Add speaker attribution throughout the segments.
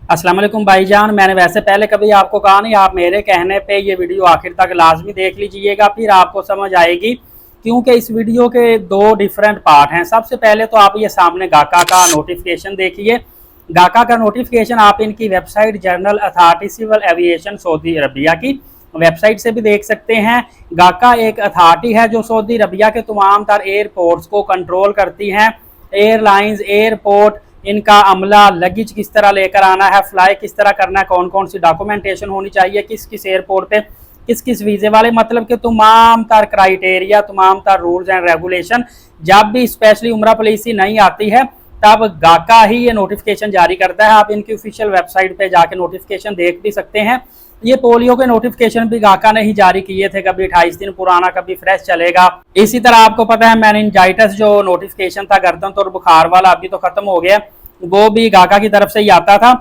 Speaker 1: अस्सलाम वालेकुम भाईजान। मैंने वैसे पहले कभी आपको कहा नहीं, आप मेरे कहने पे ये वीडियो आखिर तक लाजमी देख लीजिएगा, फिर आपको समझ आएगी। क्योंकि इस वीडियो के दो डिफरेंट पार्ट हैं। सबसे पहले तो आप ये सामने गाका का नोटिफिकेशन देखिए। गाका का नोटिफिकेशन आप इनकी website general authority civil aviation Saudi Arabia की वेबसाइट से भी देख सकते हैं। गाका एक अथॉरिटी है जो सऊदी अरबिया के तमाम तर एयरपोर्ट्स को कंट्रोल करती हैं। एयरलाइंस, एयरपोर्ट, इनका अमला, लगेज किस तरह लेकर आना है, फ्लाई किस तरह करना है, कौन कौन सी डॉक्यूमेंटेशन होनी चाहिए, किस किस एयरपोर्ट पे किस किस वीज़े वाले, मतलब कि तमाम तर क्राइटेरिया, तमाम तर रूल्स एंड रेगुलेशन जब भी स्पेशली उम्रा पॉलिसी नहीं आती है तब गाका ही ये नोटिफिकेशन जारी करता है। आप इनकी ऑफिशियल वेबसाइट पे जाके नोटिफिकेशन देख भी सकते हैं। ये पोलियो के नोटिफिकेशन भी गाका ने ही जारी किए थे, कभी 28 दिन पुराना, कभी फ्रेश चलेगा। इसी तरह आपको पता है मेनिनजाइटिस जो नोटिफिकेशन था गर्दन और बुखार वाला, अभी तो खत्म हो गया, वो भी गाका की तरफ से ही आता था।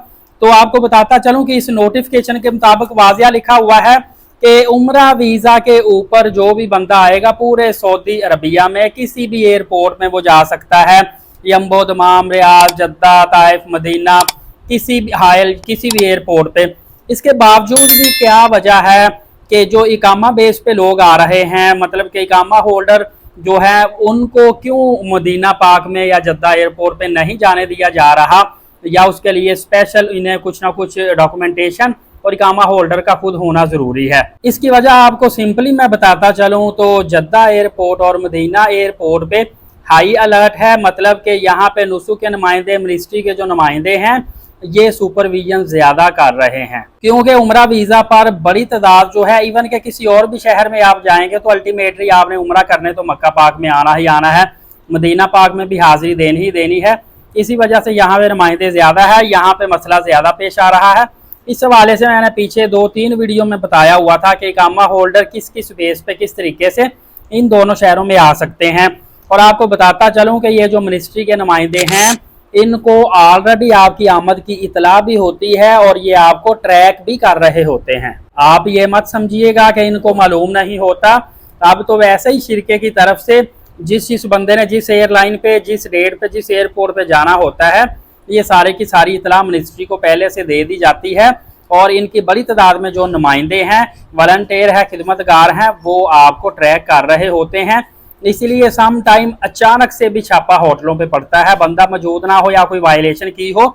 Speaker 1: तो आपको बताता चलूं कि इस नोटिफिकेशन के मुताबिक वाजिया लिखा हुआ है कि उम्रा वीजा के ऊपर जो भी बंदा आएगा पूरे सऊदी अरबिया में किसी भी एयरपोर्ट में वो जा सकता है। Yanbu, Dammam, Riyadh, Jeddah, Taif, Medina, किसी भी हायल, किसी भी एयरपोर्ट पे। इसके बावजूद भी क्या वजह है कि जो इकामा बेस पे लोग आ रहे हैं, मतलब कि इकामा होल्डर जो है उनको क्यों मदीना पाक में या जद्दा एयरपोर्ट पे नहीं जाने दिया जा रहा, या उसके लिए स्पेशल इन्हें कुछ ना कुछ डॉक्यूमेंटेशन और इकामा होल्डर का खुद होना जरूरी है। इसकी वजह आपको सिंपली मैं बताता चलूं तो जद्दा एयरपोर्ट और मदीना एयरपोर्ट पे हाई अलर्ट है। मतलब कि यहाँ पे नुसुक के नुमाइंदे, मिनिस्ट्री के जो नुमाइंदे हैं, ये सुपरविजन ज्यादा कर रहे हैं। क्योंकि उम्रा वीजा पर बड़ी तादाद जो है, इवन के किसी और भी शहर में आप जाएंगे तो अल्टीमेटली आपने उम्रा करने तो मक्का पाक में आना ही आना है, मदीना पाक में भी हाजिरी देनी ही देनी है। इसी वजह से यहाँ पे नुमाइंदे ज्यादा है, यहाँ पे मसला ज्यादा पेश आ रहा है। इस हवाले से मैंने पीछे 2-3 वीडियो में बताया हुआ था कि इकामा होल्डर किस किस बेस पे किस तरीके से इन दोनों शहरों में आ सकते हैं। और आपको बताता चलूँ कि ये जो मिनिस्ट्री के नुमाइंदे हैं, इनको ऑलरेडी आपकी आमद की इतला भी होती है और ये आपको ट्रैक भी कर रहे होते हैं। आप ये मत समझिएगा कि इनको मालूम नहीं होता। अब तो वैसे ही शिरके की तरफ से जिस बंदे ने जिस एयरलाइन पे, जिस डेट पे, जिस एयरपोर्ट पे जाना होता है, ये सारे की सारी इतला मिनिस्ट्री को पहले से दे दी जाती है। और इनकी बड़ी तादाद में जो नुमाइंदे हैं, वॉलंटियर है, खिदमतगार हैं, वो आपको ट्रैक कर रहे होते हैं। इसलिए सम टाइम अचानक से भी छापा होटलों पे पड़ता है, बंदा मौजूद ना हो या कोई वायलेशन की हो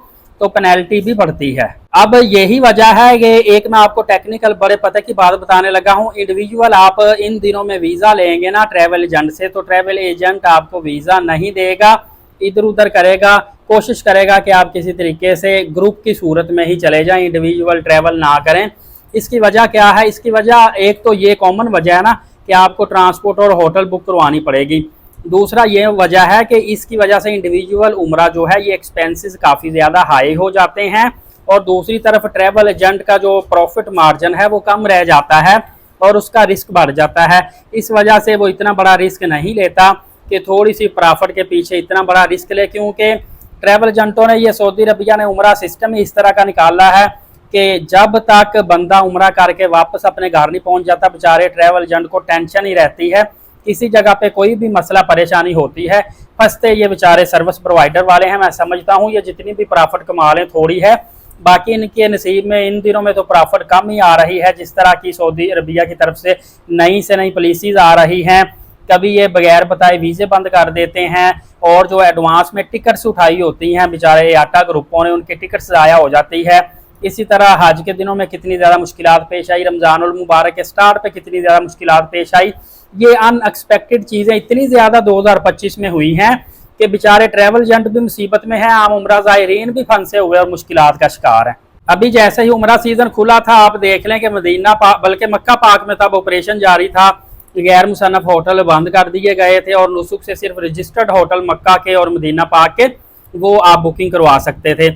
Speaker 1: तो पेनल्टी भी बढ़ती है। अब यही वजह है कि एक मैं आपको टेक्निकल बड़े पते की बात बताने लगा हूँ। इंडिविजुअल आप इन दिनों में वीज़ा लेंगे ना ट्रैवल एजेंट से, तो ट्रैवल एजेंट आपको वीज़ा नहीं देगा, इधर उधर करेगा, कोशिश करेगा कि आप किसी तरीके से ग्रुप की सूरत में ही चले जाएं, इंडिविजुअल ट्रैवल ना करें। इसकी वजह क्या है? इसकी वजह एक तो ये कॉमन वजह है ना कि आपको ट्रांसपोर्ट और होटल बुक करवानी पड़ेगी। दूसरा ये वजह है कि इसकी वजह से इंडिविजुअल उम्रा जो है ये एक्सपेंसेस काफ़ी ज़्यादा हाई हो जाते हैं, और दूसरी तरफ ट्रैवल एजेंट का जो प्रॉफिट मार्जिन है वो कम रह जाता है और उसका रिस्क बढ़ जाता है। इस वजह से वो इतना बड़ा रिस्क नहीं लेता कि थोड़ी सी प्रॉफिट के पीछे इतना बड़ा रिस्क ले। क्योंकि ट्रैवल एजेंटों ने, ये सऊदी अरबिया ने उम्रा सिस्टम ही इस तरह का निकाला है कि जब तक बंदा उम्रा करके वापस अपने घर नहीं पहुंच जाता, बेचारे ट्रैवल एजेंट को टेंशन ही रहती है। किसी जगह पे कोई भी मसला परेशानी होती है, फंसते ये बेचारे सर्विस प्रोवाइडर वाले हैं। मैं समझता हूँ ये जितनी भी प्रॉफिट कमा लें थोड़ी है, बाकी इनके नसीब में इन दिनों में तो प्रॉफिट कम ही आ रही है। जिस तरह की सऊदी अरबिया की तरफ से नई से नई पॉलिसीज आ रही हैं, कभी ये बगैर बताए वीज़े बंद कर देते हैं, और जो एडवांस में टिकट्स उठाई होती हैं बेचारे आटा ग्रुपों ने, उनकी टिकट्स ज़ाया हो जाती है। इसी तरह हज के दिनों में कितनी ज़्यादा मुश्किलात पेश आई, रमज़ानुल मुबारक के स्टार्ट पे कितनी ज़्यादा मुश्किलात पेश आई। ये अनएक्सपेक्टेड चीज़ें इतनी ज़्यादा 2025 में हुई हैं कि बेचारे ट्रैवल एजेंट भी मुसीबत में हैं, आम उम्रा ज़ायरीन भी फंसे हुए और मुश्किलात का शिकार हैं। अभी जैसे ही उम्रा सीज़न खुला था, आप देख लें कि मदीना पाक बल्कि मक्का पाक में तब ऑपरेशन जारी था, गैर मुसन्नफ होटल बंद कर दिए गए थे और नुसुक से सिर्फ रजिस्टर्ड होटल मक्का के और मदीना पाक के वो आप बुकिंग करवा सकते थे।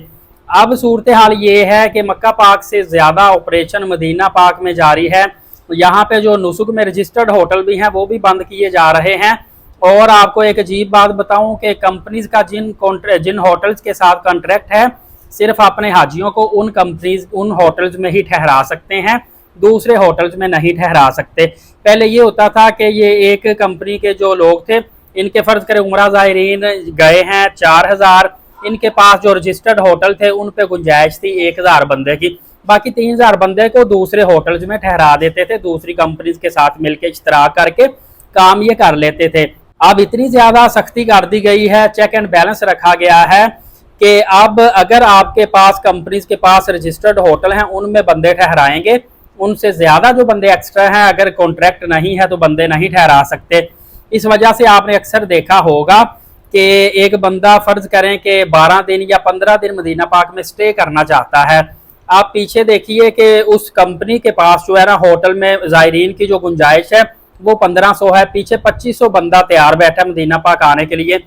Speaker 1: अब सूरत हाल ये है कि मक्का पाक से ज़्यादा ऑपरेशन मदीना पाक में जारी है। यहाँ पे जो नुसुक में रजिस्टर्ड होटल भी हैं वो भी बंद किए जा रहे हैं। और आपको एक अजीब बात बताऊं कि कंपनीज का जिन होटल्स के साथ कॉन्ट्रैक्ट है, सिर्फ अपने हाजियों को उन कंपनीज उन होटल्स में ही ठहरा सकते हैं, दूसरे होटल्स में नहीं ठहरा सकते। पहले ये होता था कि ये एक कंपनी के जो लोग थे, इनके फर्ज करें उम्रा ज़ायरीन गए हैं 4000, इनके पास जो रजिस्टर्ड होटल थे उन पे गुंजाइश थी 1000 बंदे की, बाकी 3000 बंदे को दूसरे होटल्स में ठहरा देते थे, दूसरी कंपनीज के साथ मिलकर इश्तराक करके काम ये कर लेते थे। अब इतनी ज्यादा सख्ती कर दी गई है, चेक एंड बैलेंस रखा गया है कि अब अगर आपके पास कंपनीज के पास रजिस्टर्ड होटल हैं उनमें बंदे ठहराएंगे, उनसे ज्यादा जो बंदे एक्स्ट्रा हैं अगर कॉन्ट्रैक्ट नहीं है तो बंदे नहीं ठहरा सकते। इस वजह से आपने अक्सर देखा होगा कि एक बंदा फर्ज करें कि 12 दिन या 15 दिन मदीना पाक में स्टे करना चाहता है, आप पीछे देखिए कि उस कंपनी के पास जो है ना होटल में ज़ायरीन की जो गुंजाइश है वो 1500 है, पीछे 2500 बंदा तैयार बैठा है मदीना पाक आने के लिए।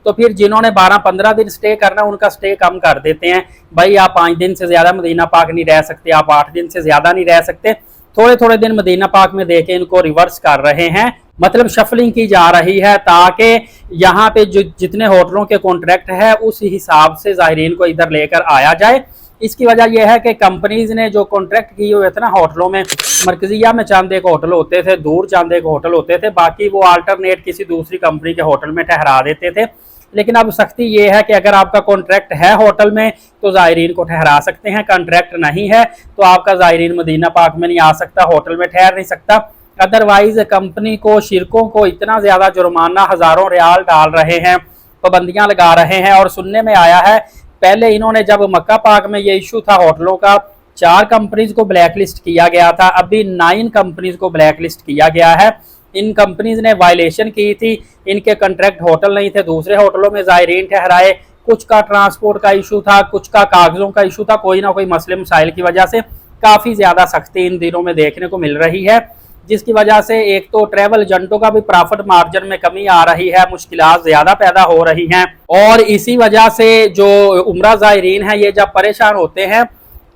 Speaker 1: तो फिर जिन्होंने 12-15 दिन स्टे करना उनका स्टे कम कर देते हैं, भाई आप 5 दिन से ज्यादा मदीना पाक नहीं रह सकते, आप 8 दिन से ज्यादा नहीं रह सकते, थोड़े थोड़े दिन मदीना पाक में देके इनको रिवर्स कर रहे हैं, मतलब शफलिंग की जा रही है ताकि यहाँ पे जो जितने होटलों के कॉन्ट्रैक्ट है उस हिसाब से ज़ायरीन को इधर लेकर आया जाए। इसकी वजह यह है कि कंपनीज ने जो कॉन्ट्रैक्ट किए हुए थे ना होटलों में, मरकजिया में चंद एक होटल होते थे, दूर चंद एक होटल होते थे, बाकी वो अल्टरनेट किसी दूसरी कंपनी के होटल में ठहरा देते थे। लेकिन अब सख्ती ये है कि अगर आपका कॉन्ट्रैक्ट है होटल में तो ज़ायरीन को ठहरा सकते हैं, कॉन्ट्रैक्ट नहीं है तो आपका ज़ायरीन मदीना पाक में नहीं आ सकता, होटल में ठहर नहीं सकता। अदरवाइज कंपनी को, शिरकों को इतना ज़्यादा जुर्माना हज़ारों रियाल डाल रहे हैं, पाबंदियां लगा रहे हैं। और सुनने में आया है पहले इन्होंने जब मक्का पाक में ये इशू था होटलों का, 4 कंपनीज को ब्लैक लिस्ट किया गया था, अभी 9 कंपनीज को ब्लैक लिस्ट किया गया है। इन कंपनीज ने वायलेशन की थी, इनके कॉन्ट्रैक्ट होटल नहीं थे, दूसरे होटलों में ज़ायरीन ठहराए, कुछ का ट्रांसपोर्ट का इशू था, कुछ का कागजों का इशू था, कोई ना कोई मसले मसाइल की वजह से काफ़ी ज़्यादा सख्ती इन दिनों में देखने को मिल रही है, जिसकी वजह से एक तो ट्रैवल एजेंटों का भी प्रॉफिट मार्जिन में कमी आ रही है, मुश्किलात ज़्यादा पैदा हो रही हैं। और इसी वजह से जो उम्रा ज़ायरीन है ये जब परेशान होते हैं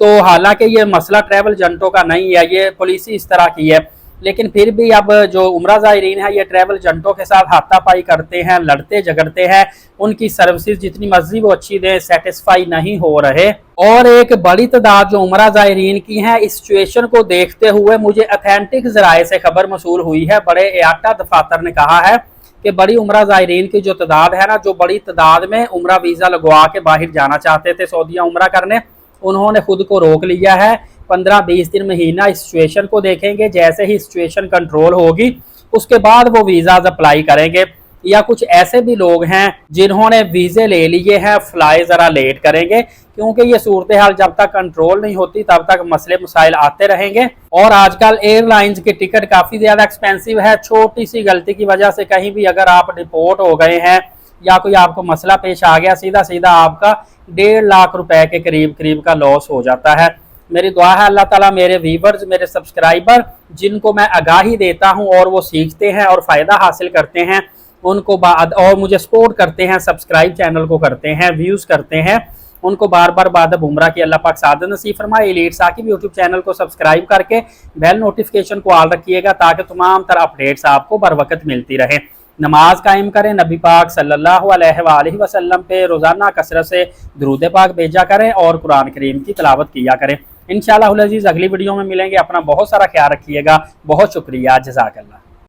Speaker 1: तो हालांकि ये मसला ट्रैवल एजेंटों का नहीं है, ये पॉलिसी इस तरह की है, लेकिन फिर भी अब जो उम्रा ज़ायरीन है ये ट्रैवल एजेंटों के साथ हाथापाई करते हैं, लड़ते झगड़ते हैं, उनकी सर्विसेज जितनी मर्जी वो अच्छी दें सेटिस्फाई नहीं हो रहे। और एक बड़ी तादाद जो उम्रा ज़ायरीन की है, इस सिचुएशन को देखते हुए मुझे अथेंटिक ज़राए से खबर मसूल हुई है, बड़े एयाटा दफातर ने कहा है कि बड़ी उम्रा ज़ायरीन की जो तादाद है ना, जो बड़ी तादाद में उम्रा वीज़ा लगवा के बाहर जाना चाहते थे सऊदीया उम्रा करने, उन्होंने खुद को रोक लिया है। 15-20 दिन महीना इस सिचुएशन को देखेंगे, जैसे ही सिचुएशन कंट्रोल होगी उसके बाद वो वीज़ाज अप्लाई करेंगे। या कुछ ऐसे भी लोग हैं जिन्होंने वीज़े ले लिए हैं, फ्लाई ज़रा लेट करेंगे, क्योंकि ये सूरत हाल जब तक कंट्रोल नहीं होती तब तक मसले मसाइल आते रहेंगे। और आजकल एयरलाइंस के टिकट काफ़ी ज़्यादा एक्सपेंसिव है, छोटी सी गलती की वजह से कहीं भी अगर आप डिपोर्ट हो गए हैं या कोई आपको मसला पेश आ गया, सीधा सीधा आपका 1.5 लाख रुपए के करीब का लॉस हो जाता है। मेरी दुआ है अल्लाह ताला मेरे व्यूवर्स, मेरे सब्सक्राइबर जिनको मैं आगाही देता हूं और वो सीखते हैं और फ़ायदा हासिल करते हैं, उनको बाद और मुझे सपोर्ट करते हैं, सब्सक्राइब चैनल को करते हैं, व्यूज़ करते हैं, उनको बार बार बाद उम्रा की अल्लाह पाक सादत नसीब फरमाए। एलीट साकिब यूट्यूब चैनल को सब्सक्राइब करके बेल नोटिफिकेशन को ऑल रखिएगा ताकि तमाम तरह अपडेट्स आपको बर वक्त मिलती रहे। नमाज कायम करें, नबी पाक सल्लल्लाहु अलैहि वसल्लम पे रोज़ाना कसरत से दुरूद पाक भेजा करें और कुरान करीम की तिलावत किया करें। इंशाअल्लाह अज़ीज़ अगली वीडियो में मिलेंगे। अपना बहुत सारा ख्याल रखिएगा। बहुत शुक्रिया, जज़ाकल्लाह।